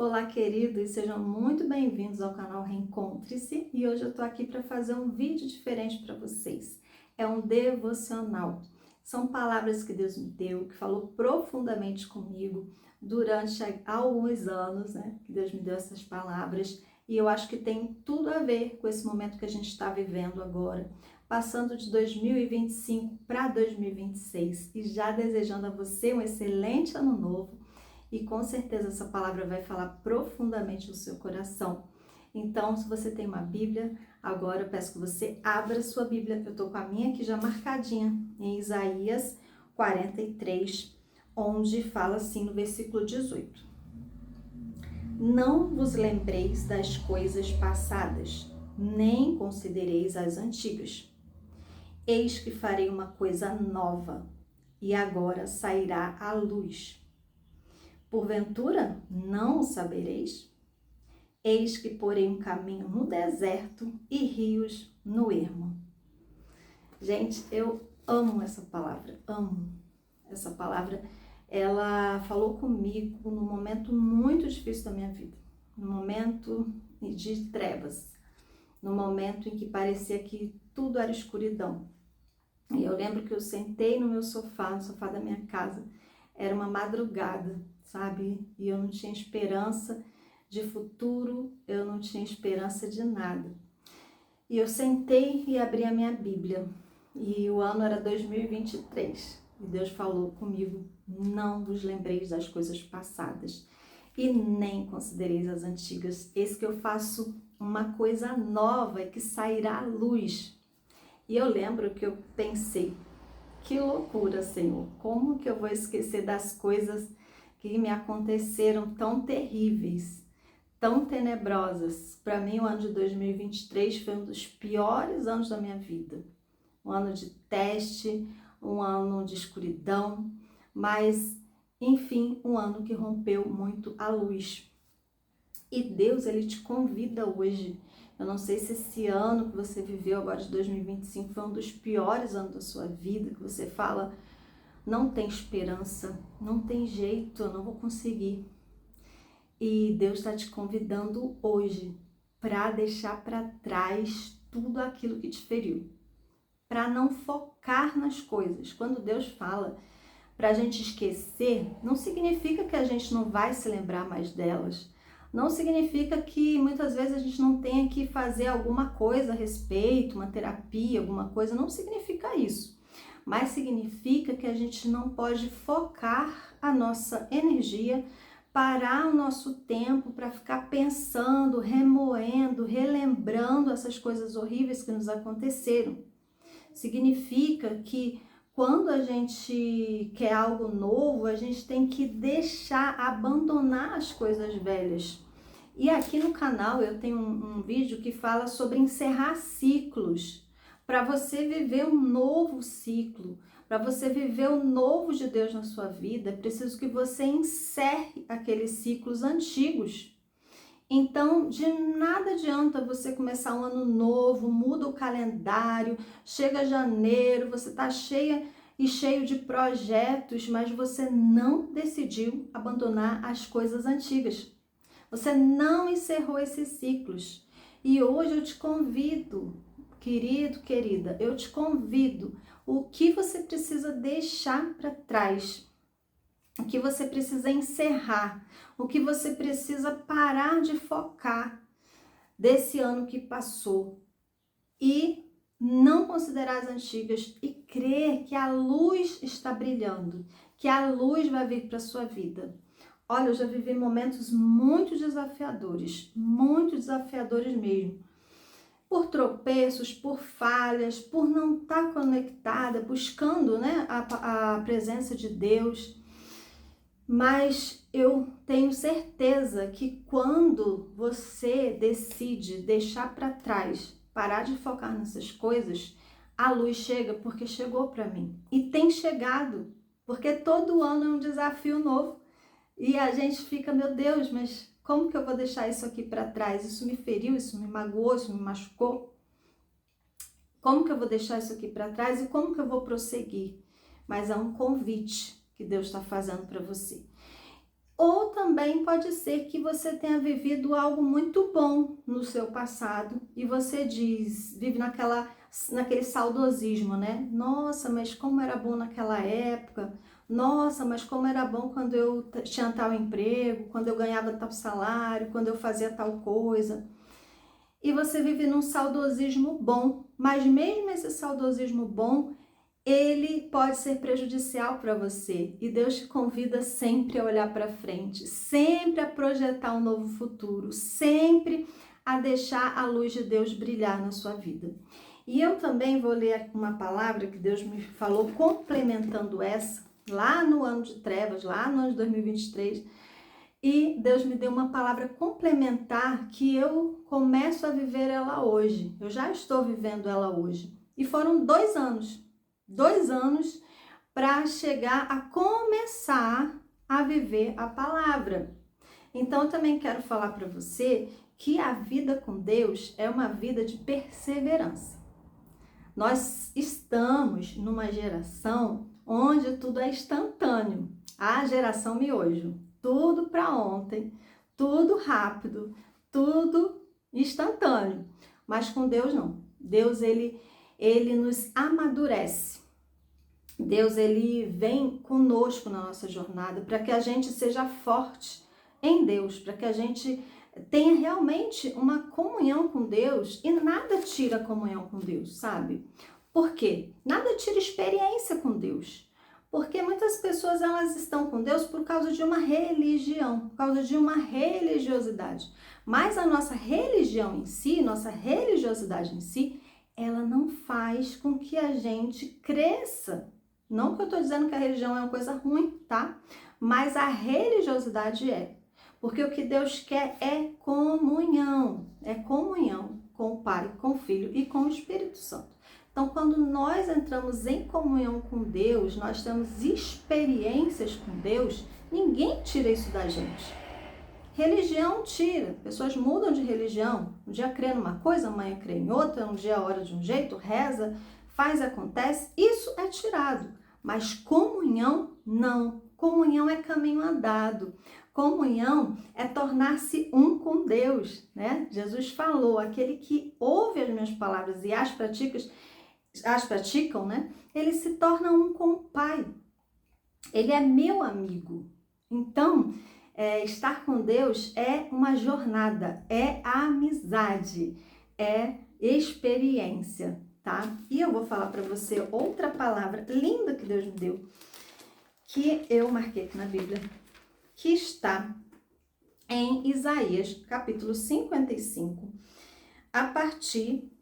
Olá, queridos, sejam muito bem-vindos ao canal Reencontre-se e hoje eu tô aqui para fazer um vídeo diferente para vocês. É um devocional. São palavras que Deus me deu, que falou profundamente comigo durante alguns anos, né? Que Deus me deu essas palavras e eu acho que tem tudo a ver com esse momento que a gente está vivendo agora, passando de 2025 para 2026 e já desejando a você um excelente ano novo. E com certeza essa palavra vai falar profundamente no seu coração. Então, se você tem uma Bíblia, agora eu peço que você abra sua Bíblia. Eu estou com a minha aqui já marcadinha em Isaías 43, onde fala assim no versículo 18. Não vos lembreis das coisas passadas, nem considereis as antigas. Eis que farei uma coisa nova, e agora sairá à luz. Porventura, não o sabereis? Eis que porei um caminho no deserto e rios no ermo. Gente, eu amo essa palavra, amo essa palavra. Ela falou comigo num momento muito difícil da minha vida, num momento de trevas, num momento em que parecia que tudo era escuridão. E eu lembro que eu sentei no meu sofá, no sofá da minha casa, era uma madrugada, sabe? E eu não tinha esperança de futuro, eu não tinha esperança de nada. E eu sentei e abri a minha Bíblia. E o ano era 2023. E Deus falou comigo: não vos lembreis das coisas passadas e nem considereis as antigas. Eis que eu faço uma coisa nova e que sairá à luz. E eu lembro que eu pensei: que loucura, Senhor! Como que eu vou esquecer das coisas que me aconteceram tão terríveis, tão tenebrosas? Para mim, o ano de 2023 foi um dos piores anos da minha vida. Um ano de teste, um ano de escuridão, mas, enfim, um ano que rompeu muito a luz. E Deus, Ele te convida hoje. Eu não sei se esse ano que você viveu agora de 2025 foi um dos piores anos da sua vida, que você fala: não tem esperança, não tem jeito, eu não vou conseguir. E Deus está te convidando hoje para deixar para trás tudo aquilo que te feriu, para não focar nas coisas. Quando Deus fala para a gente esquecer, não significa que a gente não vai se lembrar mais delas. Não significa que muitas vezes a gente não tenha que fazer alguma coisa a respeito, uma terapia, alguma coisa. Não significa isso. Mas significa que a gente não pode focar a nossa energia, parar o nosso tempo para ficar pensando, remoendo, relembrando essas coisas horríveis que nos aconteceram. Significa que quando a gente quer algo novo, a gente tem que deixar, abandonar as coisas velhas. E aqui no canal eu tenho um vídeo que fala sobre encerrar ciclos. Para você viver um novo ciclo, para você viver o novo de Deus na sua vida, é preciso que você encerre aqueles ciclos antigos. Então, de nada adianta você começar um ano novo, muda o calendário, chega janeiro, você está cheia e cheio de projetos, mas você não decidiu abandonar as coisas antigas. Você não encerrou esses ciclos. E hoje eu te convido, querido, querida, eu te convido, o que você precisa deixar para trás, o que você precisa encerrar, o que você precisa parar de focar desse ano que passou e não considerar as antigas e crer que a luz está brilhando, que a luz vai vir para a sua vida. Olha, eu já vivi momentos muito desafiadores mesmo. Por tropeços, por falhas, por não estar conectada, buscando, né, a presença de Deus. Mas eu tenho certeza que quando você decide deixar para trás, parar de focar nessas coisas, a luz chega, porque chegou para mim. E tem chegado, porque todo ano é um desafio novo. E a gente fica: meu Deus, mas como que eu vou deixar isso aqui para trás? Isso me feriu, isso me magoou, isso me machucou. Como que eu vou deixar isso aqui para trás e como que eu vou prosseguir? Mas é um convite que Deus está fazendo para você. Ou também pode ser que você tenha vivido algo muito bom no seu passado e você vive naquele saudosismo, né? Nossa, mas como era bom naquela época. Nossa, mas como era bom quando eu tinha tal emprego, quando eu ganhava tal salário, quando eu fazia tal coisa. E você vive num saudosismo bom, mas mesmo esse saudosismo bom, ele pode ser prejudicial para você. E Deus te convida sempre a olhar para frente, sempre a projetar um novo futuro, sempre a deixar a luz de Deus brilhar na sua vida. E eu também vou ler uma palavra que Deus me falou, complementando essa, lá no ano de trevas, lá no ano de 2023, e Deus me deu uma palavra complementar que eu começo a viver ela hoje. Eu já estou vivendo ela hoje. E foram 2 anos para chegar a começar a viver a palavra. Então, eu também quero falar para você que a vida com Deus é uma vida de perseverança. Nós estamos numa geração onde tudo é instantâneo. A geração miojo. Tudo para ontem, tudo rápido, tudo instantâneo. Mas com Deus não. Deus, ele nos amadurece. Deus, ele vem conosco na nossa jornada para que a gente seja forte em Deus, para que a gente tenha realmente uma comunhão com Deus, e nada tira a comunhão com Deus, sabe? Por quê? Nada tira experiência com Deus. Porque muitas pessoas, elas estão com Deus por causa de uma religião, por causa de uma religiosidade. Mas a nossa religião em si, nossa religiosidade em si, ela não faz com que a gente cresça. Não que eu estou dizendo que a religião é uma coisa ruim, tá? Mas a religiosidade é. Porque o que Deus quer é comunhão com o Pai, com o Filho e com o Espírito Santo. Então, quando nós entramos em comunhão com Deus, nós temos experiências com Deus, ninguém tira isso da gente. Religião tira, pessoas mudam de religião, um dia crê numa coisa, amanhã crê em outra, um dia ora de um jeito, reza, faz, acontece, isso é tirado. Mas comunhão, não. Comunhão é caminho andado. Comunhão é tornar-se um com Deus, né? Jesus falou, aquele que ouve as minhas palavras e as praticam, né? Ele se torna um com o Pai. Ele é meu amigo. Então, estar com Deus é uma jornada, é amizade, é experiência, tá? E eu vou falar para você outra palavra linda que Deus me deu, que eu marquei aqui na Bíblia, que está em Isaías, capítulo 55, a partir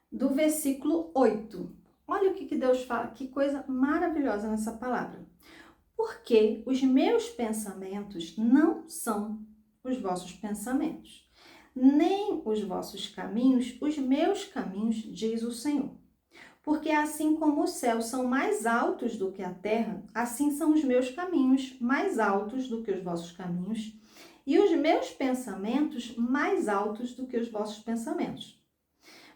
do versículo 8. Olha o que Deus fala, que coisa maravilhosa nessa palavra. Porque os meus pensamentos não são os vossos pensamentos, nem os vossos caminhos, os meus caminhos, diz o Senhor. Porque assim como os céus são mais altos do que a terra, assim são os meus caminhos mais altos do que os vossos caminhos, e os meus pensamentos mais altos do que os vossos pensamentos.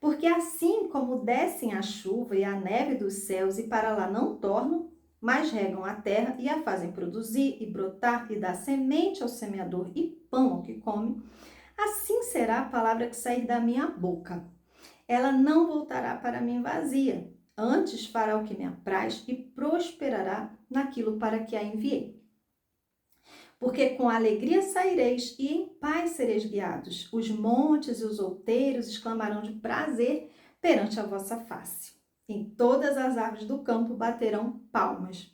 Porque assim como descem a chuva e a neve dos céus e para lá não tornam, mas regam a terra e a fazem produzir e brotar e dar semente ao semeador e pão ao que come, assim será a palavra que sair da minha boca. Ela não voltará para mim vazia, antes fará o que me apraz e prosperará naquilo para que a enviei. Porque com alegria saireis e em paz sereis guiados. Os montes e os outeiros exclamarão de prazer perante a vossa face. Em todas as árvores do campo baterão palmas.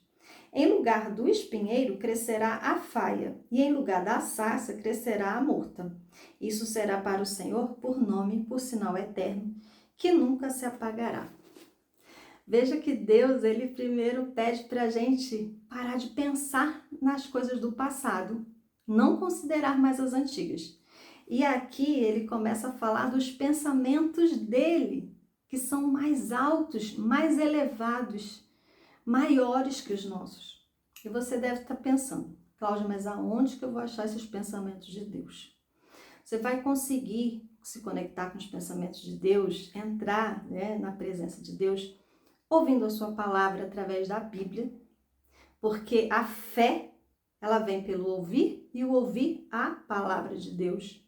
Em lugar do espinheiro crescerá a faia, e em lugar da sarça crescerá a murta. Isso será para o Senhor por nome, por sinal eterno, que nunca se apagará. Veja que Deus, ele primeiro pede para a gente parar de pensar nas coisas do passado, não considerar mais as antigas. E aqui ele começa a falar dos pensamentos dele, que são mais altos, mais elevados, maiores que os nossos. E você deve estar pensando, Cláudia, mas aonde que eu vou achar esses pensamentos de Deus? Você vai conseguir se conectar com os pensamentos de Deus, entrar, na presença de Deus, ouvindo a sua palavra através da Bíblia, porque a fé Ela vem pelo ouvir e o ouvir a palavra de Deus.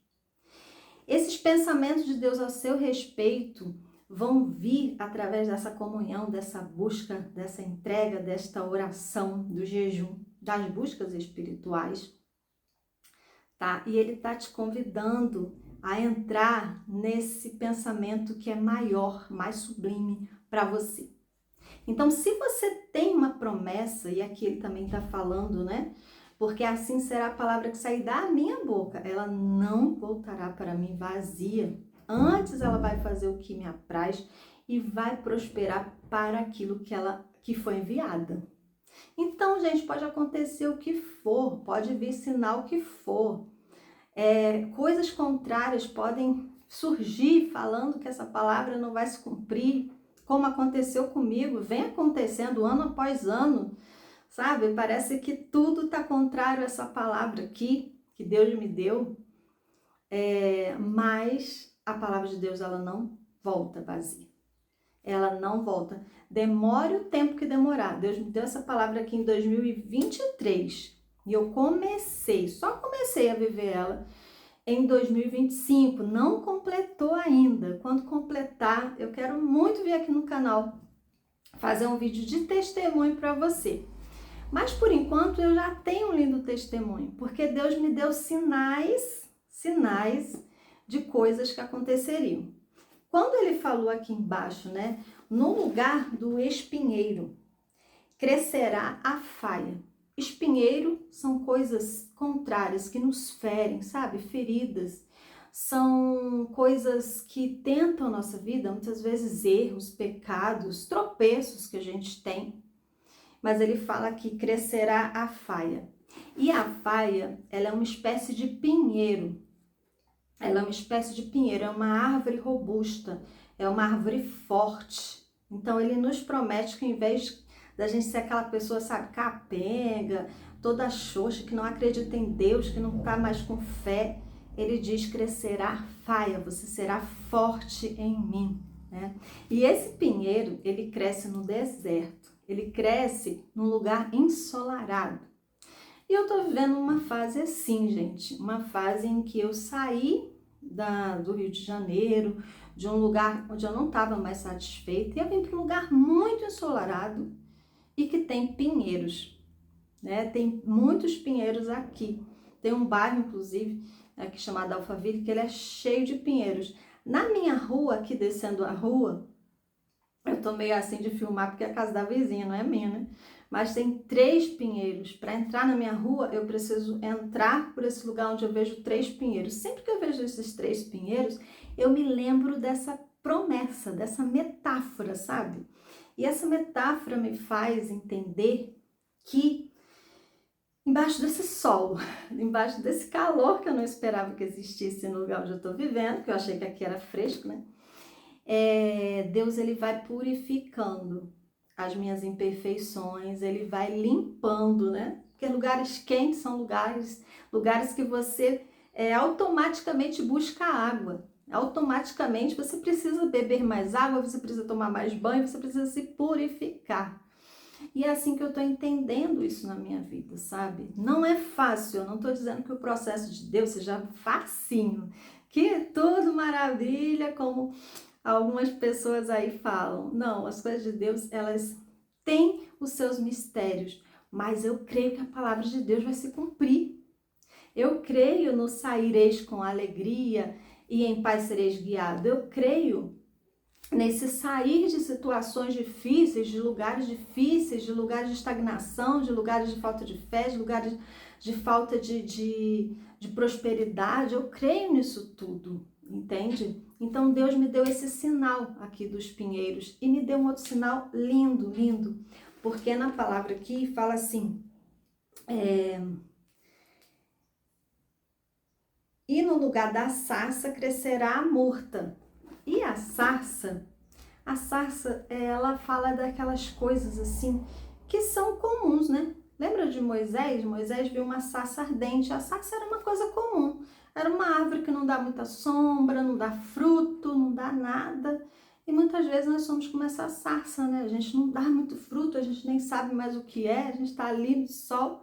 Esses pensamentos de Deus ao seu respeito vão vir através dessa comunhão, dessa busca, dessa entrega, desta oração, do jejum, das buscas espirituais, tá? E ele tá te convidando a entrar nesse pensamento que é maior, mais sublime para você. Então, se você tem uma promessa, e aqui ele também está falando, né? Porque assim será a palavra que sair da minha boca. Ela não voltará para mim vazia. Antes ela vai fazer o que me apraz e vai prosperar para aquilo que foi enviada. Então, gente, pode acontecer o que for, pode vir sinal que for. Coisas contrárias podem surgir falando que essa palavra não vai se cumprir, como aconteceu comigo, vem acontecendo ano após ano, sabe? Parece que tudo está contrário a essa palavra aqui, que Deus me deu, mas a palavra de Deus, ela não volta vazia. Ela não volta. Demore o tempo que demorar. Deus me deu essa palavra aqui em 2023 e eu só comecei a viver ela em 2025. Não completou ainda. Quando completar, eu quero muito vir aqui no canal fazer um vídeo de testemunho para você. Mas por enquanto eu já tenho um lindo testemunho, porque Deus me deu sinais de coisas que aconteceriam. Quando ele falou aqui embaixo, né, no lugar do espinheiro, crescerá a faia. Espinheiro são coisas contrárias que nos ferem, sabe? Feridas. São coisas que tentam a nossa vida, muitas vezes erros, pecados, tropeços que a gente tem. Mas ele fala que crescerá a faia. E a faia, ela é uma espécie de pinheiro. Ela é uma espécie de pinheiro, é uma árvore robusta, é uma árvore forte. Então, ele nos promete que, ao invés da gente ser aquela pessoa, sabe, capenga, toda xoxa, que não acredita em Deus, que não está mais com fé, ele diz: crescerá faia, você será forte em mim, né? E esse pinheiro, ele cresce no deserto, ele cresce num lugar ensolarado. E eu tô vivendo uma fase assim, gente, uma fase em que eu saí do Rio de Janeiro, de um lugar onde eu não estava mais satisfeita, e eu vim para um lugar muito ensolarado e que tem pinheiros, né? Tem muitos pinheiros aqui. Tem um bairro, inclusive, aqui chamado Alphaville, que ele é cheio de pinheiros. Na minha rua, aqui descendo a rua, eu tô meio assim de filmar porque é a casa da vizinha, não é minha, né? Mas tem 3 pinheiros. Para entrar na minha rua, eu preciso entrar por esse lugar onde eu vejo 3 pinheiros. Sempre que eu vejo esses 3 pinheiros, eu me lembro dessa promessa, dessa metáfora, sabe? E essa metáfora me faz entender que embaixo desse sol, embaixo desse calor que eu não esperava que existisse no lugar onde eu tô vivendo, que eu achei que aqui era fresco, né? Deus, ele vai purificando as minhas imperfeições, ele vai limpando, né? Porque lugares quentes são lugares que você automaticamente busca água. Automaticamente você precisa beber mais água, você precisa tomar mais banho, você precisa se purificar. E é assim que eu tô entendendo isso na minha vida, sabe? Não é fácil, eu não tô dizendo que o processo de Deus seja facinho, que é tudo maravilha, como algumas pessoas aí falam. Não, as coisas de Deus, elas têm os seus mistérios, mas eu creio que a palavra de Deus vai se cumprir. Eu creio no saireis com alegria e em paz sereis guiado. Eu creio nesse sair de situações difíceis, de lugares difíceis, de lugares de estagnação, de lugares de falta de fé, de lugares de falta de prosperidade. Eu creio nisso tudo, entende? Então Deus me deu esse sinal aqui dos pinheiros e me deu um outro sinal lindo, lindo, porque na palavra aqui fala assim, e no lugar da sarça crescerá a murta. E a sarça, ela fala daquelas coisas assim que são comuns, né? Lembra de Moisés? Moisés viu uma sarça ardente. A sarça era uma coisa comum. Era uma árvore que não dá muita sombra, não dá fruto, não dá nada. E muitas vezes nós somos como essa sarça, né? A gente não dá muito fruto, a gente nem sabe mais o que é, a gente está ali no sol.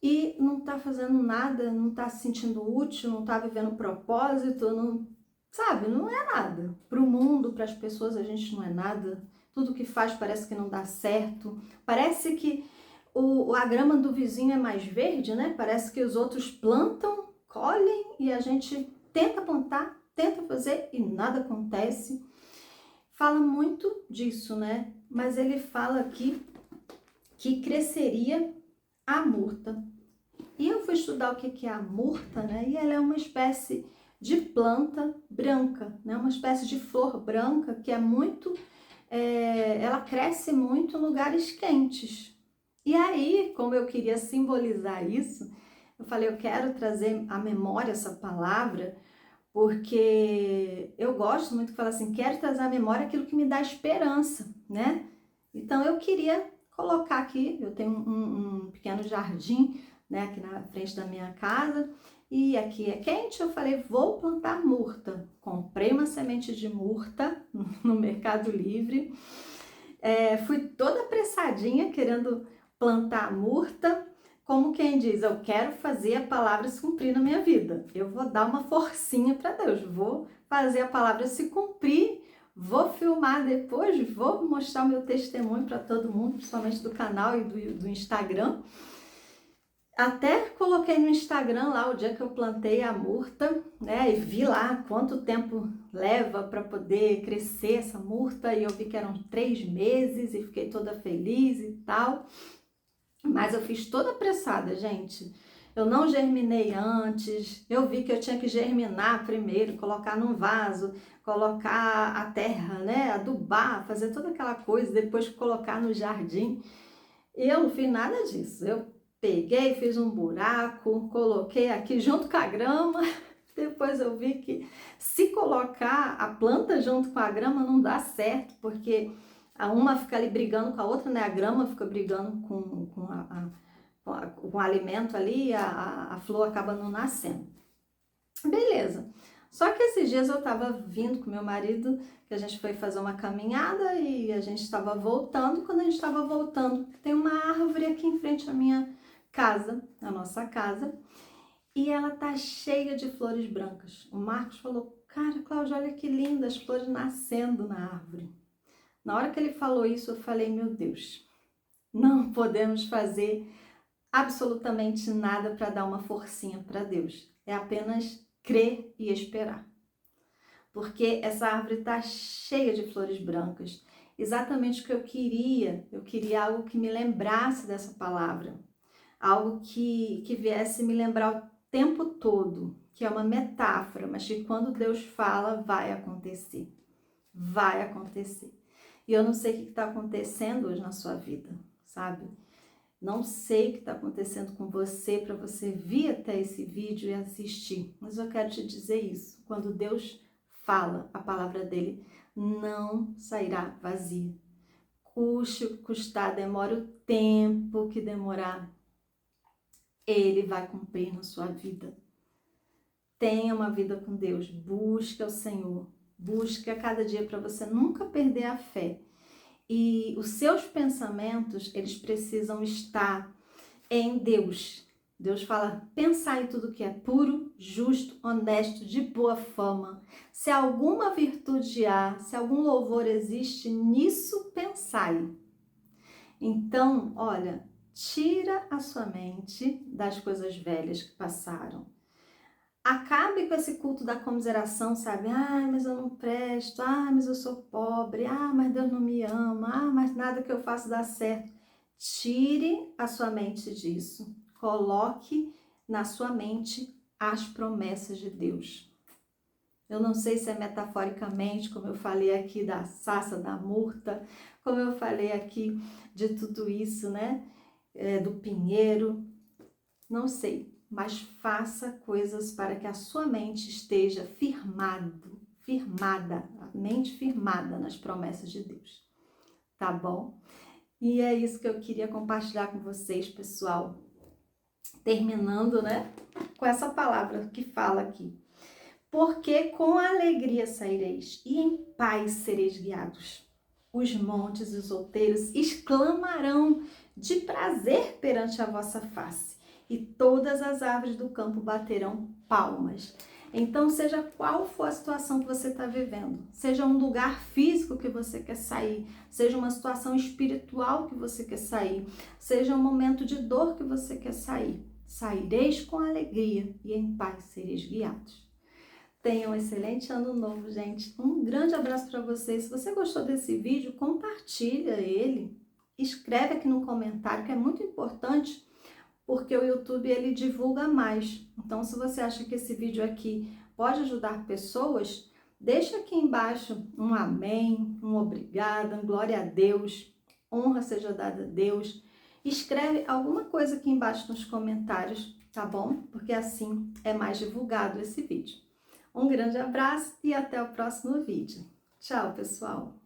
e não está fazendo nada, não está se sentindo útil, não está vivendo propósito, não, sabe, não é nada. Para o mundo, para as pessoas, a gente não é nada. Tudo que faz parece que não dá certo. Parece que a grama do vizinho é mais verde, né? Parece que os outros plantam, colhem e a gente tenta plantar, tenta fazer e nada acontece. Fala muito disso, né? Mas ele fala aqui que cresceria a murta. E eu fui estudar o que é a murta, né? E ela é uma espécie de planta branca, né? Uma espécie de flor branca que é muito... ela cresce muito em lugares quentes. E aí, como eu queria simbolizar isso, eu falei, eu quero trazer à memória essa palavra, porque eu gosto muito de falar assim, quero trazer à memória aquilo que me dá esperança, né? Então, eu queria colocar aqui, eu tenho um pequeno jardim, né, aqui na frente da minha casa, e aqui é quente, eu falei, vou plantar murta. Comprei uma semente de murta no Mercado Livre, fui toda apressadinha querendo plantar murta, como quem diz, eu quero fazer a palavra se cumprir na minha vida. Eu vou dar uma forcinha para Deus, vou fazer a palavra se cumprir, vou filmar depois, vou mostrar o meu testemunho para todo mundo, principalmente do canal e do Instagram. Até coloquei no Instagram lá o dia que eu plantei a murta, né? E vi lá quanto tempo leva para poder crescer essa murta. E eu vi que eram 3 meses e fiquei toda feliz e tal. Mas eu fiz toda apressada, gente. Eu não germinei antes. Eu vi que eu tinha que germinar primeiro, colocar num vaso, colocar a terra, né? Adubar, fazer toda aquela coisa, depois colocar no jardim. E eu não fiz nada disso. Eu peguei, fiz um buraco, coloquei aqui junto com a grama. Depois eu vi que se colocar a planta junto com a grama não dá certo, porque a uma fica ali brigando com a outra, né? A grama fica brigando com o alimento ali e a flor acaba não nascendo. Beleza. Só que esses dias eu tava vindo com meu marido, que a gente foi fazer uma caminhada e a gente estava voltando. Quando a gente estava voltando, tem uma árvore aqui em frente à minha casa, a nossa casa, e ela tá cheia de flores brancas. O Marcos falou, cara, Cláudia, olha que linda, as flores nascendo na árvore. Na hora que ele falou isso, eu falei, meu Deus, não podemos fazer absolutamente nada para dar uma forcinha para Deus. É apenas crer e esperar. Porque essa árvore está cheia de flores brancas. Exatamente o que eu queria algo que me lembrasse dessa palavra. Algo que viesse me lembrar o tempo todo, que é uma metáfora, mas que quando Deus fala, vai acontecer. Vai acontecer. E eu não sei o que está acontecendo hoje na sua vida, sabe? Não sei o que está acontecendo com você para você vir até esse vídeo e assistir. Mas eu quero te dizer isso. Quando Deus fala a palavra dele, não sairá vazia. Custe o que custar, demore o tempo que demorar, ele vai cumprir na sua vida. Tenha uma vida com Deus, busque ao Senhor, busque a cada dia para você nunca perder a fé. E os seus pensamentos, eles precisam estar em Deus. Deus fala, pensai em tudo que é puro, justo, honesto, de boa fama. Se alguma virtude há, se algum louvor existe, nisso pensai. Então, olha, tira a sua mente das coisas velhas que passaram. Acabe com esse culto da comiseração, sabe? Ai, mas eu não presto. Ai, mas eu sou pobre. Ah, mas Deus não me ama. Ah, mas nada que eu faço dá certo. Tire a sua mente disso. Coloque na sua mente as promessas de Deus. Eu não sei se é metaforicamente, como eu falei aqui da sassa, da murta, como eu falei aqui de tudo isso, né? Do pinheiro. Não sei. Mas faça coisas para que a sua mente esteja firmada, a mente firmada nas promessas de Deus, tá bom? E é isso que eu queria compartilhar com vocês, pessoal. Terminando, né, com essa palavra que fala aqui. Porque com alegria saireis e em paz sereis guiados. Os montes e os outeiros exclamarão de prazer perante a vossa face. e todas as árvores do campo baterão palmas. Então, seja qual for a situação que você está vivendo, seja um lugar físico que você quer sair, seja uma situação espiritual que você quer sair, seja um momento de dor que você quer sair, saireis com alegria e em paz sereis guiados. Tenham um excelente ano novo, gente. Um grande abraço para vocês. Se você gostou desse vídeo, compartilha ele. Escreve aqui no comentário, que é muito importante, porque o YouTube ele divulga mais. Então, se você acha que esse vídeo aqui pode ajudar pessoas, deixa aqui embaixo um amém, um obrigada, um glória a Deus, honra seja dada a Deus. Escreve alguma coisa aqui embaixo nos comentários, tá bom? Porque assim é mais divulgado esse vídeo. Um grande abraço e até o próximo vídeo. Tchau, pessoal!